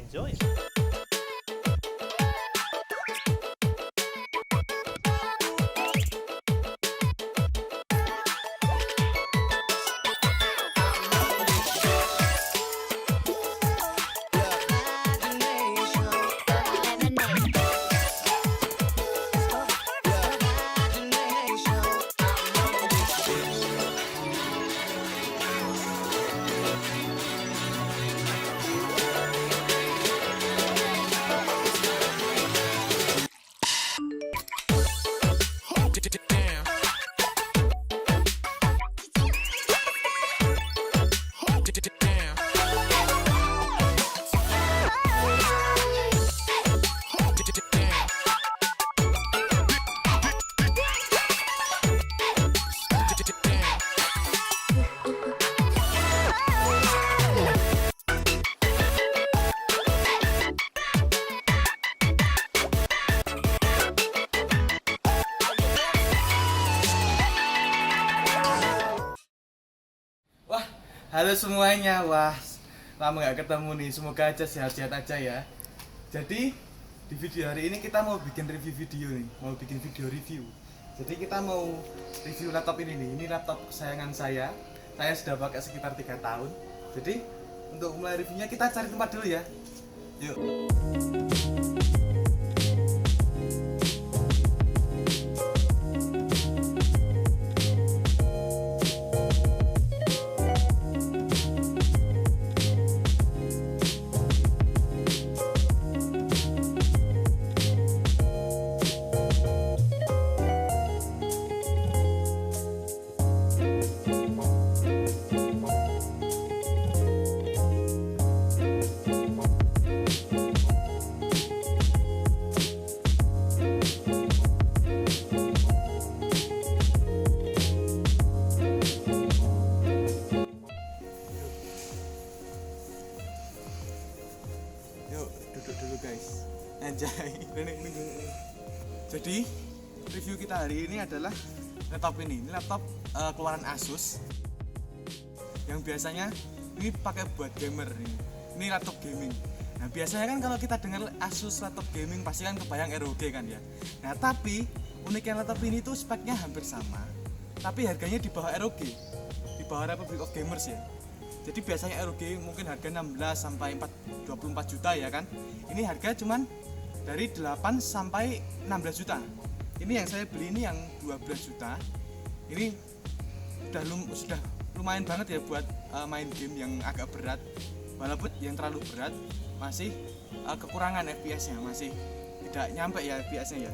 enjoy. Wah, halo semuanya. Wah, lama nggak ketemu nih. Semoga aja sehat-sehat aja ya. Jadi di video hari ini kita mau bikin review video nih, mau bikin video review. Jadi kita mau review laptop ini nih. Ini laptop kesayangan saya. Saya sudah pakai sekitar 3 tahun. Jadi untuk mulai reviewnya kita cari tempat dulu ya. Yuk. Yuk, duduk dulu guys. Anjay, ini. Jadi, review kita hari ini adalah laptop ini. Ini laptop keluaran Asus. Yang biasanya ini pakai buat gamer nih. Ini laptop gaming. Nah, biasanya kan kalau kita dengar Asus laptop gaming pasti kan kebayang ROG kan ya. Nah, tapi uniknya laptop ini tuh speknya hampir sama. Tapi harganya di bawah ROG. Di bawah Republic of Gamers ya. Jadi biasanya ROG mungkin harga 16 sampai 24 juta ya kan. Ini harga cuman dari 8 sampai 16 juta. Ini yang saya beli ini yang 12 juta. Ini sudah lumayan banget ya buat main game yang agak berat. Walaupun yang terlalu berat masih kekurangan FPS-nya, masih tidak nyampe ya FPS-nya ya.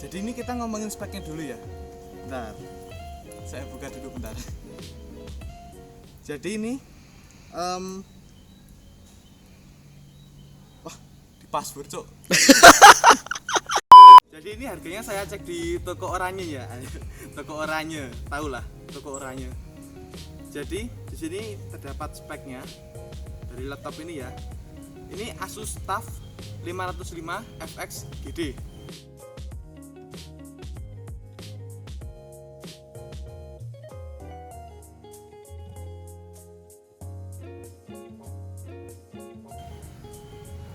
Jadi ini kita ngomongin speknya dulu ya. Bentar. Saya buka dulu bentar. Jadi ini wah, di password cok. Jadi ini harganya saya cek di toko Oranye ya. Toko Oranye, tahulah toko Oranye. Jadi di sini terdapat speknya dari laptop ini ya. Ini Asus TUF 505 FX GD.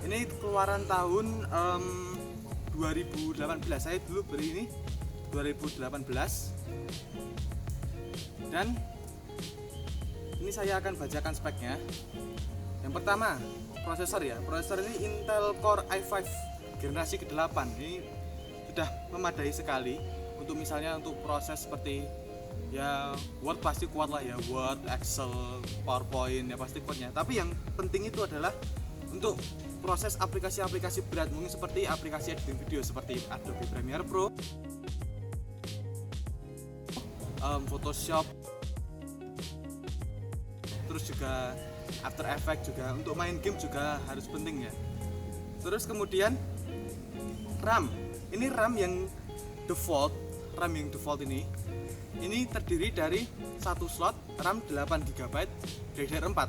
Ini keluaran tahun 2018. Saya dulu beli ini 2018. Dan ini saya akan bacakan speknya. Yang pertama, prosesor ya. Prosesor ini Intel Core i5 generasi ke-8. Ini sudah memadai sekali untuk misalnya untuk proses seperti ya Word pasti kuat lah ya, Word, Excel, PowerPoint ya pasti kuatnya. Tapi yang penting itu adalah untuk proses aplikasi-aplikasi berat mungkin seperti aplikasi editing video seperti Adobe Premiere Pro, Photoshop, terus juga After Effects juga. Untuk main game juga harus penting ya. Terus kemudian RAM. Ini RAM yang default ini terdiri dari satu slot RAM 8 GB DDR4.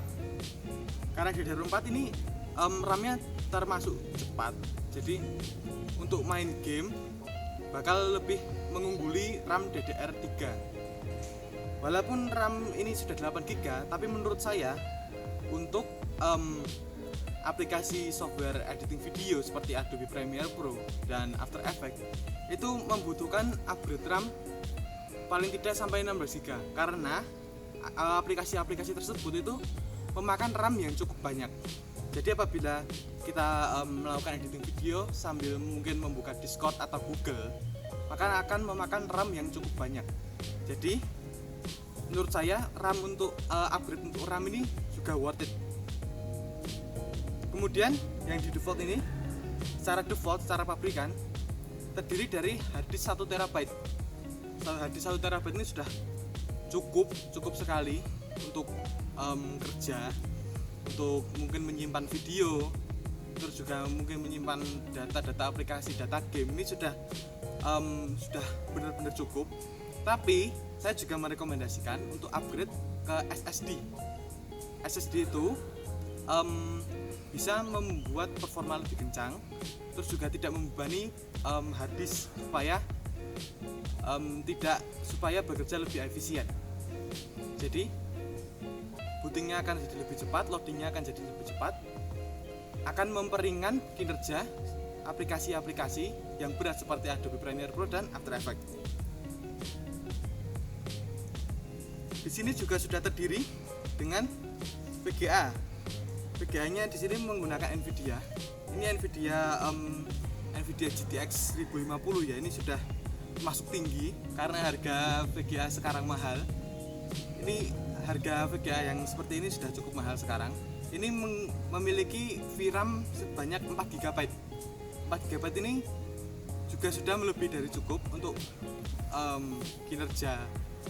Karena DDR4 ini RAM-nya termasuk cepat, jadi untuk main game bakal lebih mengungguli RAM DDR3. Walaupun RAM ini sudah 8 GB, tapi menurut saya untuk aplikasi software editing video seperti Adobe Premiere Pro dan After Effects itu membutuhkan upgrade RAM paling tidak sampai 16 GB karena aplikasi-aplikasi tersebut itu memakan RAM yang cukup banyak. Jadi apabila kita melakukan editing video sambil mungkin membuka Discord atau Google, maka akan memakan RAM yang cukup banyak. Jadi menurut saya RAM untuk upgrade untuk RAM ini juga worth it. Kemudian yang di default ini secara pabrikan terdiri dari harddisk 1 TB. Harddisk 1 TB ini sudah cukup sekali untuk kerja, untuk mungkin menyimpan video, terus juga mungkin menyimpan data-data aplikasi, data game. Ini sudah benar-benar cukup. Tapi saya juga merekomendasikan untuk upgrade ke SSD. SSD itu bisa membuat performa lebih kencang, terus juga tidak membebani harddisk supaya bekerja lebih efisien. Jadi bootingnya akan jadi lebih cepat, loadingnya akan jadi lebih cepat, akan memperingan kinerja aplikasi-aplikasi yang berat seperti Adobe Premiere Pro dan After Effects. Di sini juga sudah terdiri dengan VGA. VGA-nya di sini menggunakan Nvidia. Ini Nvidia GTX 1050 ya. Ini sudah masuk tinggi karena harga VGA sekarang mahal. Ini harga VGA yang seperti ini sudah cukup mahal sekarang. Ini memiliki VRAM sebanyak 4 GB. 4 GB ini juga sudah melebihi dari cukup untuk kinerja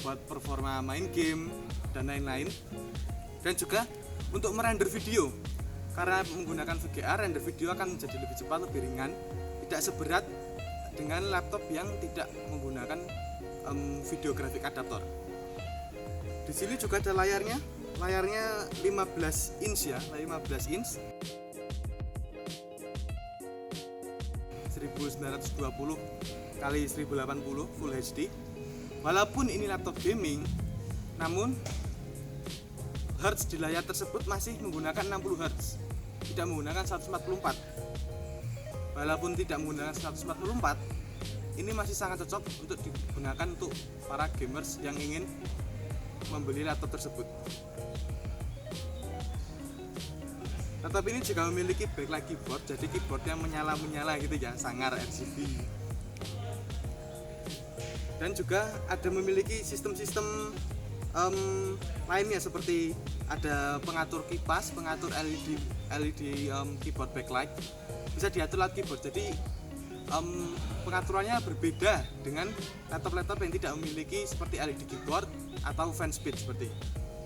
buat performa main game dan lain-lain. Dan juga untuk merender video, karena menggunakan VGA, render video akan menjadi lebih cepat, lebih ringan, tidak seberat dengan laptop yang tidak menggunakan video graphic adaptor. Di sini juga ada layarnya 15 inch ya, 15 inch 1920 x 1080 Full HD. Walaupun ini laptop gaming, namun hertz di layar tersebut masih menggunakan 60 Hz, tidak menggunakan 144. Walaupun tidak menggunakan 144, ini masih sangat cocok untuk digunakan untuk para gamers yang ingin membeli laptop tersebut. Laptop ini juga memiliki backlight keyboard, jadi keyboard yang menyala-menyala gitu ya, sangar RGB. Dan juga ada memiliki sistem-sistem lainnya seperti ada pengatur kipas, pengatur LED keyboard backlight, bisa diatur lewat keyboard. Jadi pengaturannya berbeda dengan laptop-laptop yang tidak memiliki seperti LED keyboard atau fan speed seperti.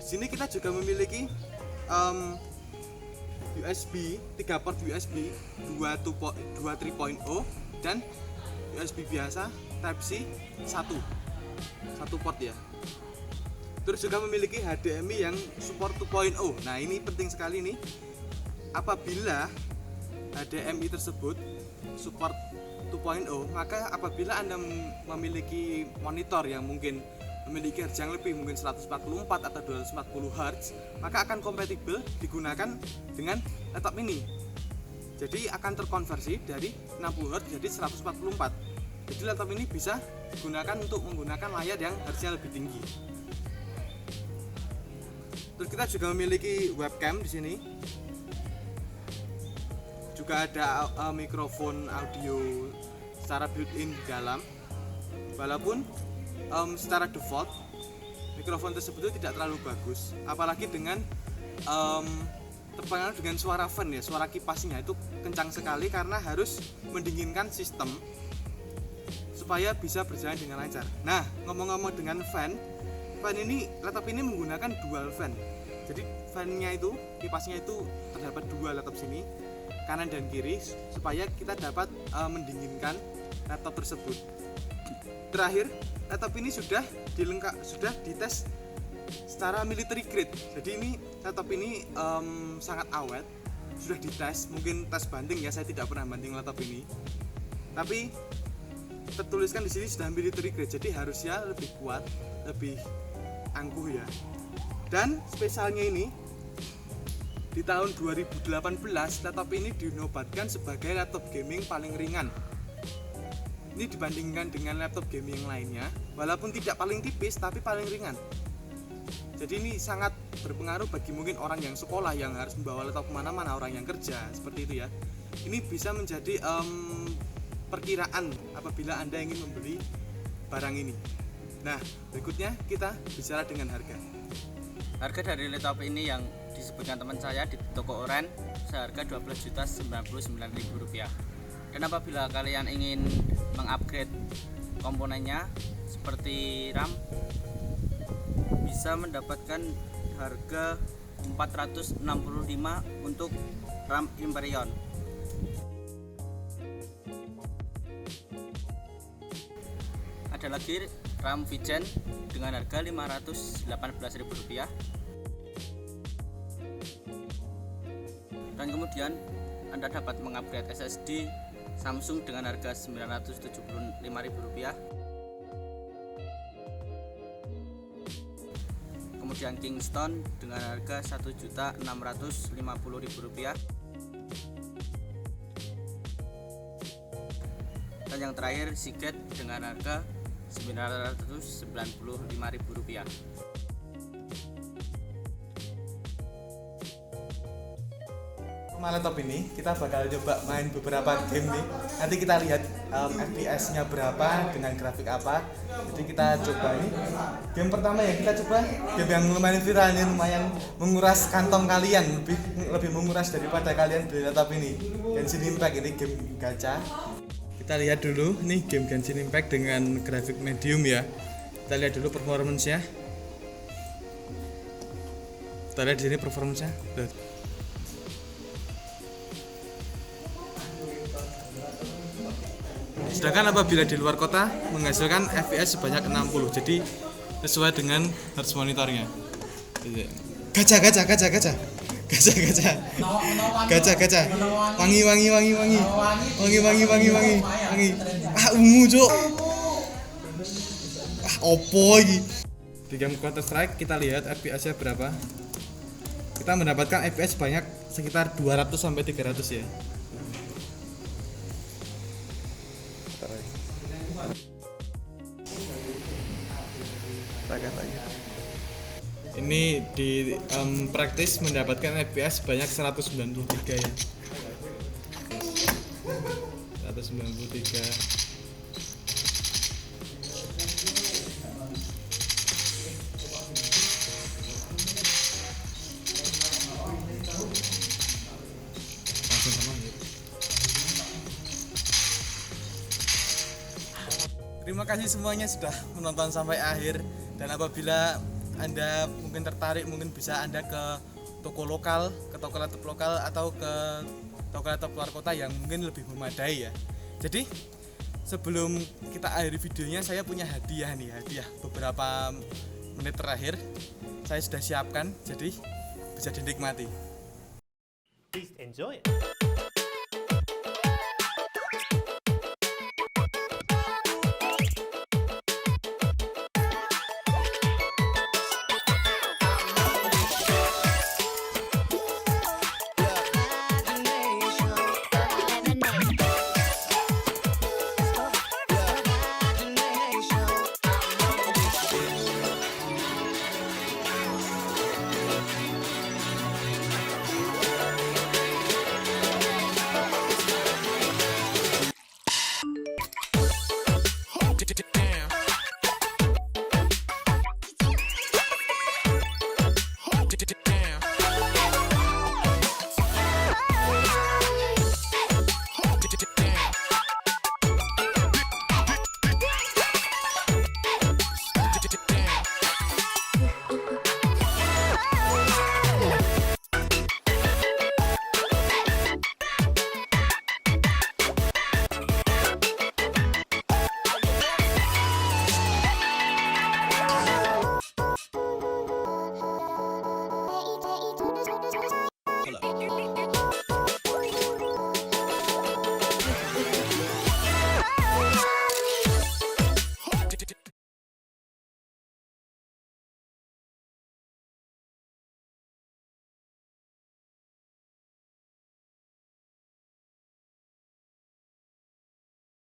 Di sini kita juga memiliki USB 3 port USB 2 3.0 dan USB biasa Type C 1 port ya. Terus juga memiliki HDMI yang support 2.0. Nah, ini penting sekali nih. Apabila HDMI tersebut support 2.0, maka apabila Anda memiliki monitor yang mungkin memiliki hertz yang lebih, mungkin 144 atau 240 Hz, maka akan kompatibel digunakan dengan laptop ini. Jadi akan terkonversi dari 60 Hz jadi 144. Jadi laptop ini bisa digunakan untuk menggunakan layar yang hertznya lebih tinggi. Terus kita juga memiliki webcam di sini. Juga ada mikrofon audio secara built-in di dalam. Walaupun secara default mikrofon tersebut itu tidak terlalu bagus, apalagi dengan terpengaruh dengan suara fan ya, suara kipasnya itu kencang sekali karena harus mendinginkan sistem supaya bisa berjalan dengan lancar. Nah, ngomong-ngomong dengan fan ini, laptop ini menggunakan dual fan. Jadi fan-nya itu, kipasnya itu terdapat dua laptop sini, kanan dan kiri, supaya kita dapat mendinginkan laptop tersebut. Terakhir, laptop ini sudah dites secara military grade. Jadi ini laptop ini sangat awet, sudah dites, mungkin tes banding ya, saya tidak pernah banding laptop ini. Tapi tertuliskan di sini sudah military grade, jadi harusnya lebih kuat, lebih angkuh ya. Dan spesialnya ini di tahun 2018 laptop ini dinobatkan sebagai laptop gaming paling ringan. Ini dibandingkan dengan laptop gaming yang lainnya, walaupun tidak paling tipis tapi paling ringan. Jadi ini sangat berpengaruh bagi mungkin orang yang sekolah yang harus membawa laptop kemana-mana, orang yang kerja seperti itu ya. Ini bisa menjadi perkiraan apabila Anda ingin membeli barang ini. Nah, berikutnya kita bicara dengan harga. Harga dari laptop ini yang disebutkan teman saya di toko Oren seharga Rp12.099.000. Dan apabila kalian ingin mengupgrade komponennya seperti RAM, bisa mendapatkan harga 465 untuk RAM Hyperion. Ada lagi RAM Vigen dengan harga Rp518.000. Dan kemudian Anda dapat mengupgrade SSD Samsung dengan harga Rp975.000. Kemudian Kingston dengan harga Rp1.650.000. Dan yang terakhir Seagate dengan harga Rp995.000. Laptop ini kita bakal coba main beberapa game nih. Nanti kita lihat FPS-nya berapa dengan grafik apa. Jadi kita coba ini. Game pertama ya kita coba game yang lumayan viral ini, lumayan menguras kantong kalian, lebih menguras daripada kalian beli laptop ini. Genshin Impact ini game gacha. Kita lihat dulu nih game Genshin Impact dengan grafik medium ya. Kita lihat dulu performance-nya. Kita lihat di sini performance-nya. Sedangkan apabila di luar kota menghasilkan FPS sebanyak 60, jadi sesuai dengan hertz monitornya. Gacha. Wangi. Ungu cuk. Opo iki? Di game Counter Strike kita lihat FPS-nya berapa. Kita mendapatkan FPS banyak sekitar 200 sampai 300 ya. Ini di praktis mendapatkan FPS sebanyak 193 ya. 193. Langsung sama gitu. Terima kasih semuanya sudah menonton sampai akhir, dan apabila Anda mungkin tertarik, mungkin bisa Anda ke toko lokal, ke toko laptop lokal atau ke toko laptop luar kota yang mungkin lebih memadai ya. Jadi sebelum kita akhiri videonya, saya punya hadiah beberapa menit terakhir saya sudah siapkan, jadi bisa dinikmati. Please enjoy it.